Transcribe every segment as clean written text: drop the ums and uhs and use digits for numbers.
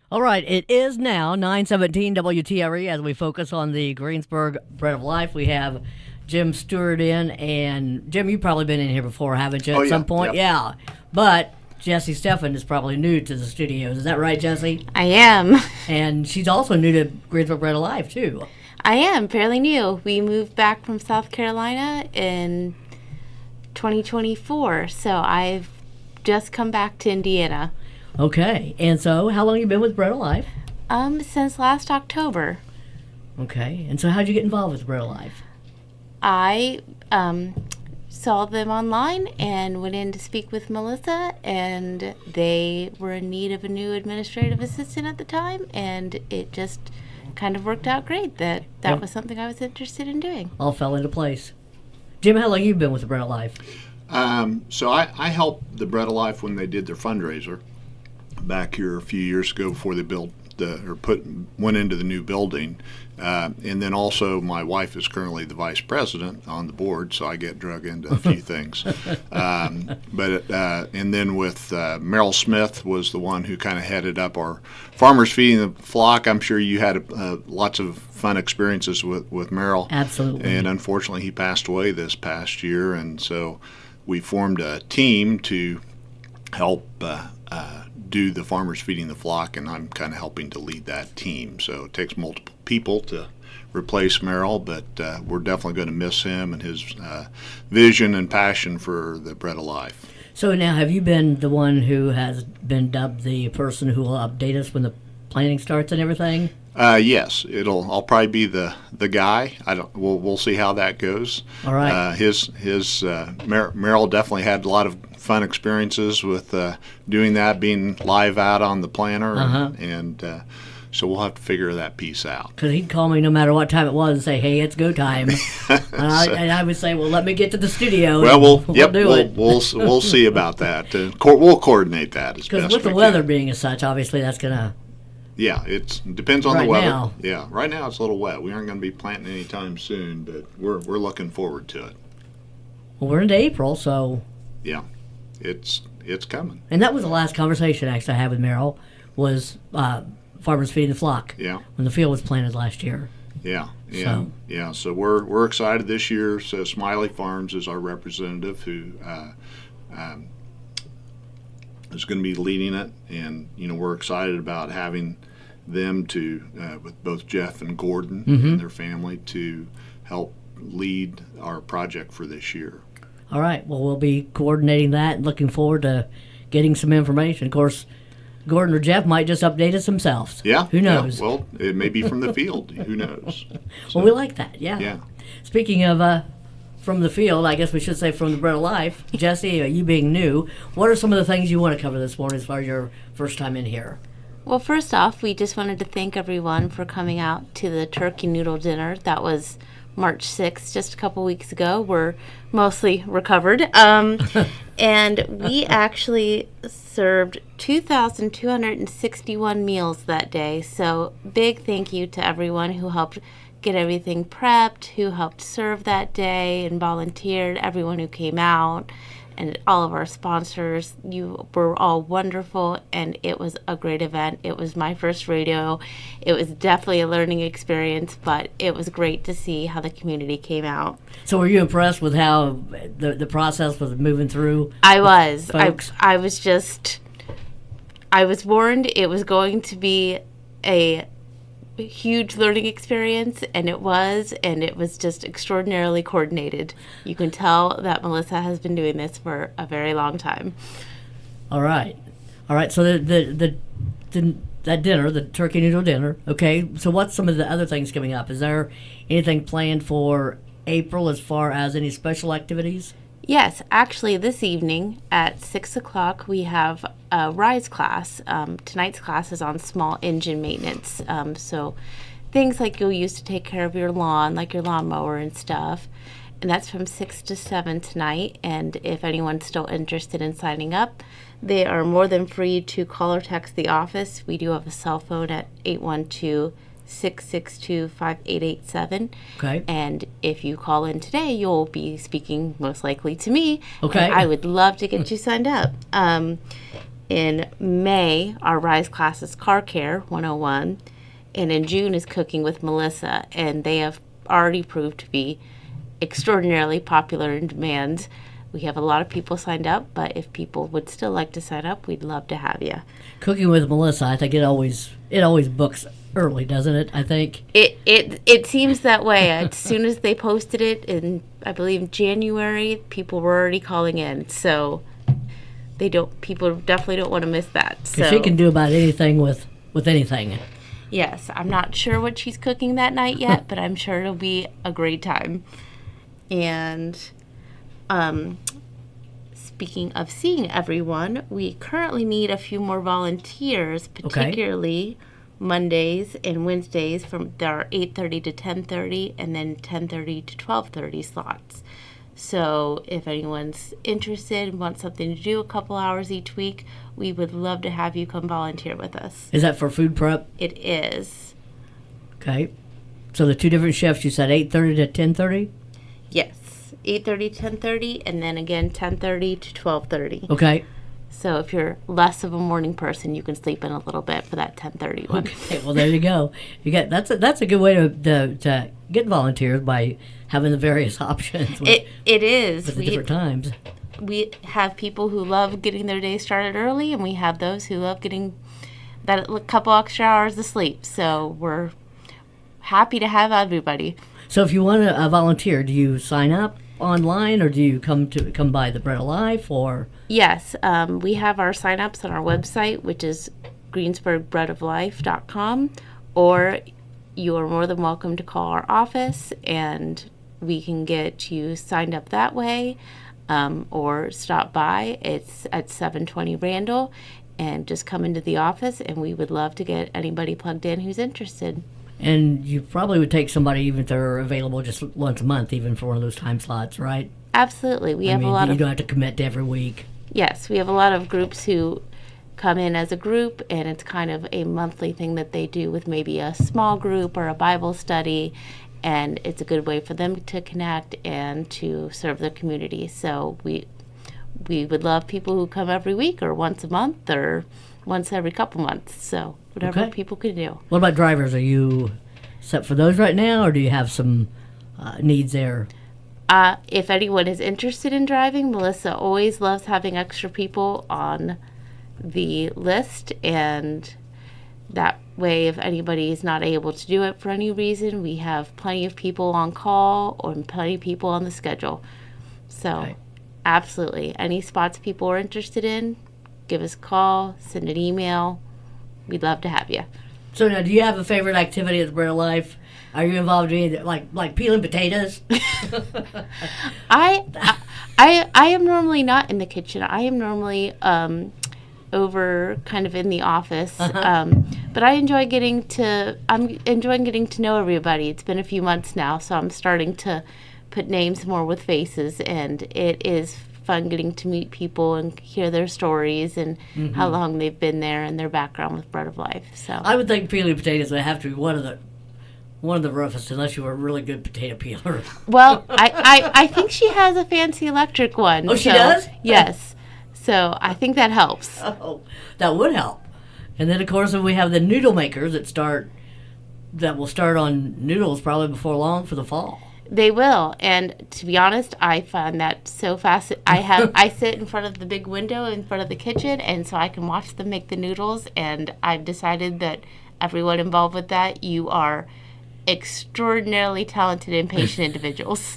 All right, it is now 9:17 WTRE as we focus on the Greensburg Bread of Life. We have Jim Stewart in, and Jim, you've probably been in here before, haven't you, Oh, at yeah, some point? yep. Yeah. But Jessie Steffen is probably new to the studios. Is that right, Jessie? I am. And she's also new to Greensburg Bread of Life, too. I am fairly new. We moved back from South Carolina in 2024, so I've just come back to Indiana. Okay. And so, how long have you been with Bread of Life? Since last October. Okay. And so, how'd you get involved with Bread of Life? I saw them online and went in to speak with Melissa, and they were in need of a new administrative assistant at the time, and it just kind of worked out great that Yep. was something I was interested in doing. All fell into place. Jim, how long have you been with Bread of Life? So I helped the Bread of Life when they did their fundraiser back here a few years ago before they went into the new building. And then also my wife is currently the vice president on the board, so I get drug into a few things. And then with Merrill Smith was the one who kind of headed up our Farmers Feeding the Flock. I'm sure you had lots of fun experiences with Merrill. Absolutely. And unfortunately, he passed away this past year, and so we formed a team to help do the Farmers Feeding the Flock, and I'm kind of helping to lead that team. So it takes multiple people to replace Merrill, but we're definitely going to miss him and his vision and passion for the Bread of Life. So now, have you been the one who has been dubbed the person who will update us when the planning starts and everything? Yes, I'll probably be the guy. We'll see how that goes. All right. Merrill definitely had a lot of fun experiences with doing that, being live out on the planner, and so we'll have to figure that piece out. Because he'd call me no matter what time it was and say, "Hey, it's go time," and I would say, "Well, let me get to the studio." Well, we'll do it. We'll see about that. We'll coordinate that as Because best with the we weather can. being as such, obviously that's gonna. Yeah, it depends on Right the weather. now. Yeah, right now it's a little wet. We aren't going to be planting anytime soon, but we're looking forward to it. Well, we're into April, so. Yeah, it's coming. And that was the last conversation actually I had with Merrill was Farmers Feeding the Flock. Yeah. When the field was planted last year. Yeah, So- yeah. So we're excited this year. So Smiley Farms is our representative who is going to be leading it, and we're excited about having them to with both Jeff and Gordon and their family to help lead our project for this year. All right. Well, we'll be coordinating that and looking forward to getting some information. Of course, Gordon or Jeff might just update us themselves. Yeah. Who knows? Yeah, well, it may be from the field. Who knows? Well, we like that. Yeah. Yeah. Speaking of from the field, I guess we should say from the Bread of Life. Jessie, you being new, what are some of the things you want to cover this morning as far as your first time in here? Well, first off, we just wanted to thank everyone for coming out to the turkey noodle dinner. That was March 6th, just a couple weeks ago. We're mostly recovered. And we actually served 2,261 meals that day. So big thank you to everyone who helped get everything prepped, who helped serve that day and volunteered, everyone who came out, and all of our sponsors. You were all wonderful, and it was a great event. It was my first rodeo. It was definitely a learning experience, but it was great to see how the community came out. So were you impressed with how the process was moving through? I was. Folks. I was warned it was going to be a huge learning experience, and it was just extraordinarily coordinated. You can tell that Melissa has been doing this for a very long time. All right. So that dinner, the turkey noodle dinner. Okay. So what's some of the other things coming up? Is there anything planned for April as far as any special activities? Yes, actually, this evening at 6 o'clock, we have a RISE class. Tonight's class is on small engine maintenance. So things like you'll use to take care of your lawn, like your lawnmower and stuff. And that's from 6 to 7 tonight. And if anyone's still interested in signing up, they are more than free to call or text the office. We do have a cell phone at 812-662-5887. Okay. And if you call in today, you'll be speaking most likely to me. Okay. And I would love to get you signed up. In May, our Rise class is Car Care 101. And in June is Cooking with Melissa. And they have already proved to be extraordinarily popular in demand. We have a lot of people signed up, but if people would still like to sign up, we'd love to have you. Cooking with Melissa, I think it always books early, doesn't it? I think it seems that way. As soon as they posted it in, I believe, January, people were already calling in. So people definitely don't want to miss that. Because she can do about anything with anything. Yes, I'm not sure what she's cooking that night yet, but I'm sure it'll be a great time. And speaking of seeing everyone, we currently need a few more volunteers, particularly Mondays and Wednesdays from our 8:30 to 10:30 and then 10:30 to 12:30 slots. So if anyone's interested and wants something to do a couple hours each week, we would love to have you come volunteer with us. Is that for food prep? It is. Okay. So the two different shifts, you said 8:30 to 10:30? Yes, 8:30 to 10:30 and then again 10:30 to 12:30. Okay. So if you're less of a morning person, you can sleep in a little bit for that 10:30 one. Okay, well there you go. That's a good way to get volunteers by having the various options. It is. With the different times. We have people who love getting their day started early, and we have those who love getting that couple extra hours of sleep. So we're happy to have everybody. So if you want to volunteer, do you sign up online or do you come by the Bread of Life or? Yes, we have our sign-ups on our website, which is greensburgbreadoflife.com, or you are more than welcome to call our office and we can get you signed up that way, or stop by. It's at 720 Randall, and just come into the office, and we would love to get anybody plugged in who's interested. And you probably would take somebody even if they're available just once a month, even for one of those time slots, right? Absolutely. We have a lot you of... don't have to commit to every week. Yes, we have a lot of groups who come in as a group, and it's kind of a monthly thing that they do with maybe a small group or a Bible study, and it's a good way for them to connect and to serve their community. So we would love people who come every week or once a month or once every couple months. So whatever people can do. What about drivers? Are you set for those right now, or do you have some needs there? If anyone is interested in driving, Melissa always loves having extra people on the list, and that way if anybody is not able to do it for any reason, we have plenty of people on call or plenty of people on the schedule. So absolutely, any spots people are interested in, give us a call, send an email. We'd love to have you. So now, do you have a favorite activity at the Bread of Life? Are you involved in anything like peeling potatoes? I am normally not in the kitchen. I am normally over kind of in the office. But I'm enjoying getting to know everybody. It's been a few months now, so I'm starting to put names more with faces, and it is fun getting to meet people and hear their stories and how long they've been there and their background with Bread of Life. So I would think peeling potatoes would have to be one of the roughest, unless you were a really good potato peeler. Well, I think she has a fancy electric one. Oh, she does? Yes. So I think that helps. Oh, that would help. And then, of course, we have the noodle makers that will start on noodles probably before long for the fall. They will, and to be honest, I find that so fascinating. I sit in front of the big window in front of the kitchen, and so I can watch them make the noodles, and I've decided that everyone involved with that, you are extraordinarily talented and patient individuals.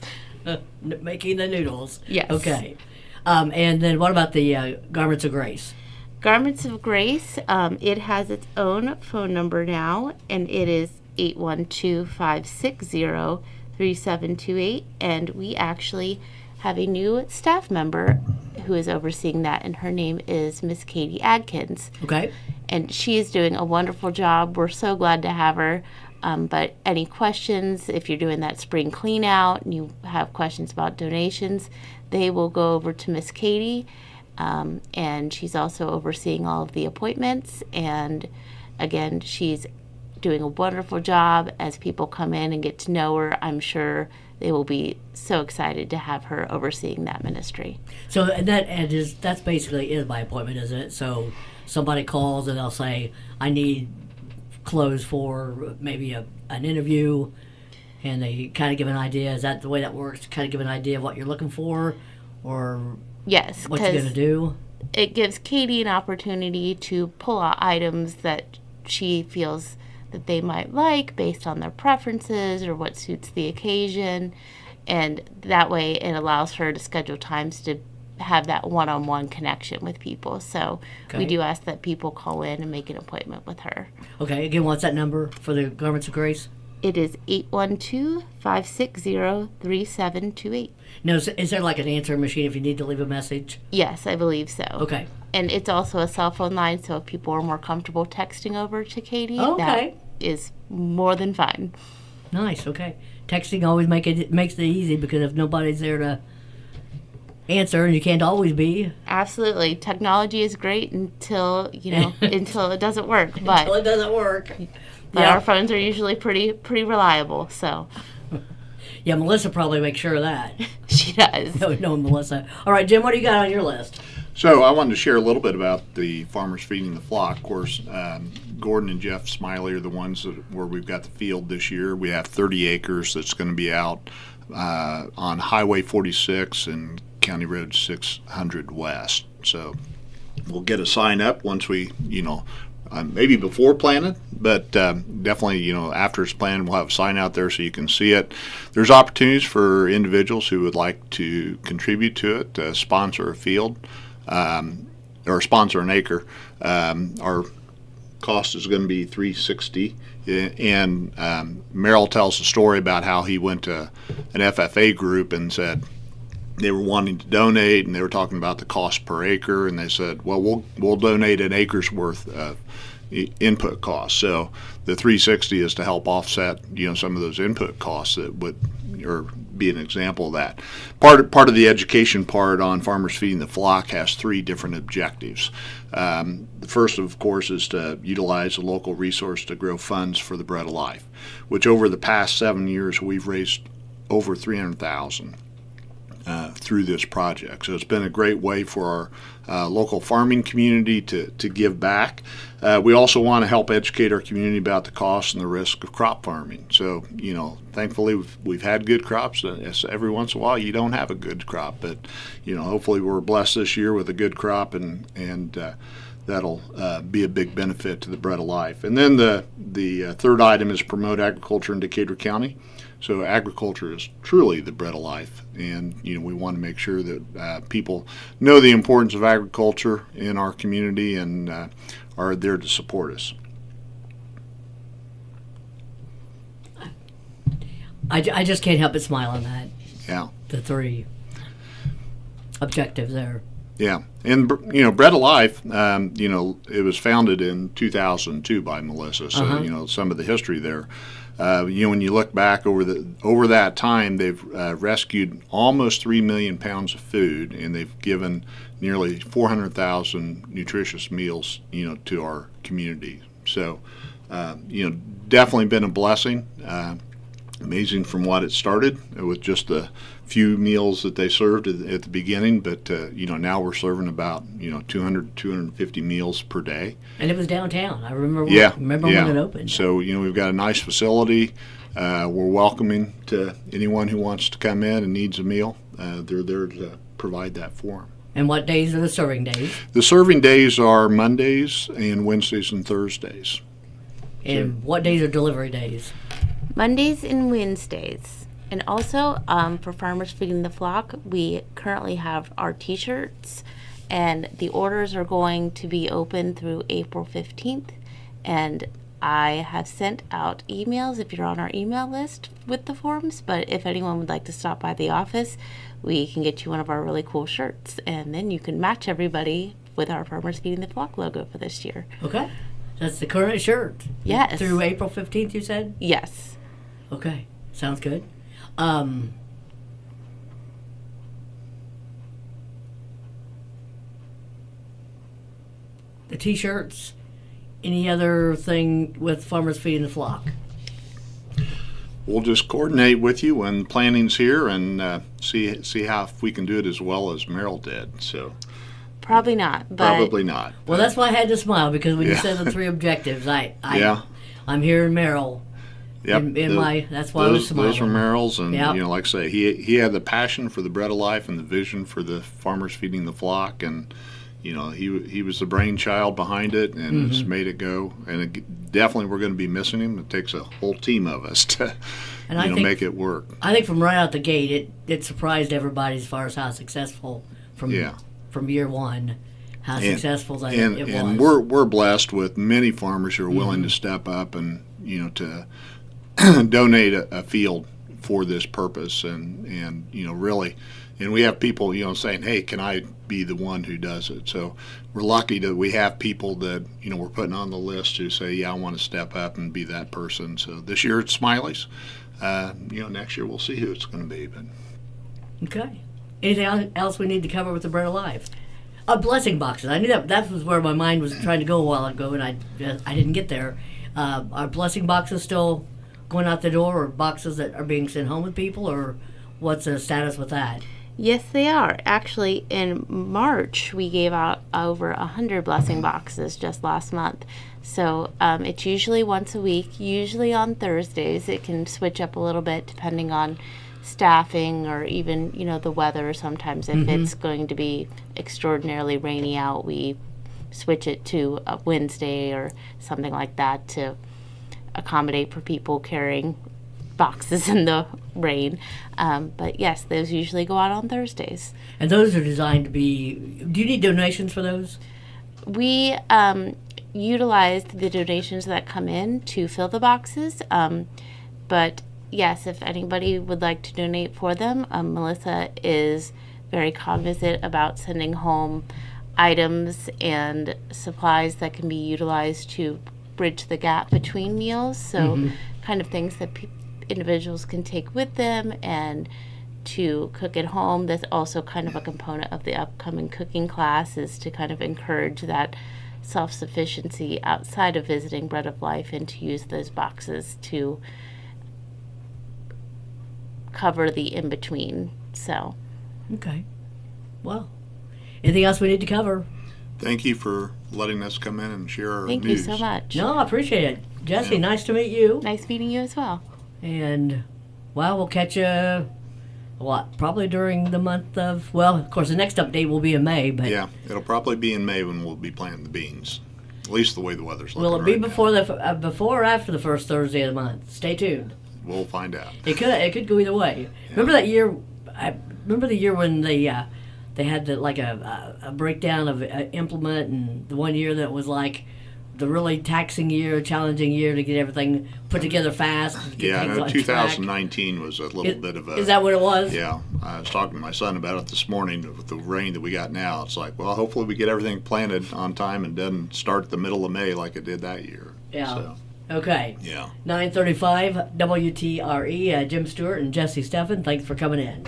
Making the noodles. Yes. Okay. And then what about the Garments of Grace? Garments of Grace, it has its own phone number now, and it is 812-560-3728, and we actually have a new staff member who is overseeing that, and her name is Miss Katie Adkins. Okay. And she is doing a wonderful job. We're so glad to have her. But any questions, if you're doing that spring clean out and you have questions about donations, they will go over to Miss Katie. And she's also overseeing all of the appointments. And again, she's doing a wonderful job. As people come in and get to know her, I'm sure they will be so excited to have her overseeing that ministry. So that's basically is by appointment, isn't it? So somebody calls and they'll say, "I need clothes for maybe an interview," and they kind of give an idea. Is that the way that works? Kind of give an idea of what you're looking for, or Yes, what you're going to do. It gives Katie an opportunity to pull out items that she feels that they might like based on their preferences or what suits the occasion. And that way it allows her to schedule times to have that one-on-one connection with people. So we do ask that people call in and make an appointment with her. Okay, again, what's that number for the Garments of Grace? It is 812-560-3728. Now, is there like an answering machine if you need to leave a message? Yes, I believe so. Okay. And it's also a cell phone line, so if people are more comfortable texting over to Katie, okay, that is more than fine. Nice, okay. Texting always makes it easy, because if nobody's there to answer, and you can't always be. Absolutely. Technology is great until, until it doesn't work. But Until it doesn't work. But our phones are usually pretty reliable, so. Yeah, Melissa probably makes sure of that. She does. No, Melissa. All right, Jim, what do you got on your list? So I wanted to share a little bit about the Farmers Feeding the Flock. Of course, Gordon and Jeff Smiley are the ones where we've got the field this year. We have 30 acres that's going to be out on Highway 46 and County Road 600 West. So we'll get a sign up once we, maybe before planted, but definitely, after it's planted, we'll have a sign out there so you can see it. There's opportunities for individuals who would like to contribute to it, sponsor a field, or sponsor an acre. Our cost is going to be $360, and Merrill tells a story about how he went to an FFA group and said they were wanting to donate, and they were talking about the cost per acre, and they said, well, we'll donate an acre's worth of input costs. So the 360 is to help offset, some of those input costs that would, or be an example of that. Part of the education part on Farmers Feeding the Flock has 3 different objectives. The first, of course, is to utilize a local resource to grow funds for the Bread of Life, which over the past 7 years we've raised over $300,000 through this project. So it's been a great way for our local farming community to give back. We also want to help educate our community about the costs and the risk of crop farming. So, thankfully we've had good crops. Every once in a while you don't have a good crop, but, hopefully we're blessed this year with a good crop, and that'll be a big benefit to the Bread of Life. And then the third item is promote agriculture in Decatur County. So agriculture is truly the bread of life, and we want to make sure that people know the importance of agriculture in our community and are there to support us. I just can't help but smile on that. Yeah. The 3 objectives there. Yeah, and Bread of Life, it was founded in 2002 by Melissa. So some of the history there. When you look back over that time, they've rescued almost 3 million pounds of food, and they've given nearly 400,000 nutritious meals, to our community. So, definitely been a blessing. Amazing from what it started with just a few meals that they served at the beginning, but now we're serving about 250 meals per day. And it was downtown. I remember. When it opened. So we've got a nice facility. We're welcoming to anyone who wants to come in and needs a meal. They're there to provide that for them. And what days are the serving days? The serving days are Mondays and Wednesdays and Thursdays. And what days are delivery days? Mondays and Wednesdays. And also, for Farmers Feeding the Flock, we currently have our t-shirts, and the orders are going to be open through April 15th. And I have sent out emails if you're on our email list with the forms, but if anyone would like to stop by the office, we can get you one of our really cool shirts, and then you can match everybody with our Farmers Feeding the Flock logo for this year. Okay. That's the current shirt. Yes. Through April 15th, you said? Yes. Okay. Sounds good. The t-shirts, any other thing with farmers feeding the flock? We'll just coordinate with you when planning's here and see how if we can do it as well as Merrill did. So Probably not, but probably not. Well, that's why I had to smile, because when you Yeah. said the 3 objectives, Yeah. I'm here in Merrill. Yep. That's why I was smiling. Those were Merrill's, and Yep. like I say, he had the passion for the bread of life and the vision for the farmers feeding the flock, and he was the brainchild behind it, and it's made it go. And definitely, we're going to be missing him. It takes a whole team of us to And I think, make it work. I think from right out the gate, it surprised everybody as far as how successful from year one, how successful it was. And we're blessed with many farmers who are willing to step up and to donate a field for this purpose, and really, and we have people saying, hey, can I be the one who does it? So we're lucky that we have people that we're putting on the list who say, yeah, I want to step up and be that person. So this year it's Smiley's. Next year we'll see who it's going to be. But Okay. Anything else we need to cover with the Bread Alive? Blessing boxes. I knew that was where my mind was trying to go a while ago, and I didn't get there. Are blessing boxes still going out the door, or boxes that are being sent home with people, or what's the status with that? yes, they are. Actually, in March, we gave out over 100 blessing boxes just last month. So it's usually once a week, usually on Thursdays. It can switch up a little bit depending on staffing or even, the weather. Sometimes if it's going to be extraordinarily rainy out, we switch it to a Wednesday or something like that to accommodate for people carrying boxes in the rain. But yes, those usually go out on Thursdays. And those are designed to be. Do you need donations for those? We utilized the donations that come in to fill the boxes. But yes, if anybody would like to donate for them, Melissa is very cognizant about sending home items and supplies that can be utilized to bridge the gap between meals. So kind of things that individuals can take with them and to cook at home. That's also kind of a component of the upcoming cooking class, is to kind of encourage that self-sufficiency outside of visiting Bread of Life, and to use those boxes to cover the in-between. So Okay. Well, anything else we need to cover? thank you for letting us come in and share our thank news. you so much. No, I appreciate it. Jesse, Yeah. nice to meet you. Nice meeting you as well. And, well, we'll catch you, probably during the month of, well, of course, the next update will be in May, but Yeah, it'll probably be in May when we'll be planting the beans. At least the way the weather's looking. will it be right now. before or after the first Thursday of the month? Stay tuned. We'll find out. It could go either way. Remember that year? I remember the year when they had a breakdown of implement, and the one year that was like the really taxing year, challenging year to get everything put together fast. Get Yeah, I things know on 2019 was a little track. bit of a. Is that what it was? Yeah, I was talking to my son about it this morning with the rain that we got now. It's like, well, hopefully we get everything planted on time and doesn't start the middle of May like it did that year. Yeah. So, Okay. yeah. 9:35 WTRE. Jim Stewart and Jesse Steffen. Thanks for coming in.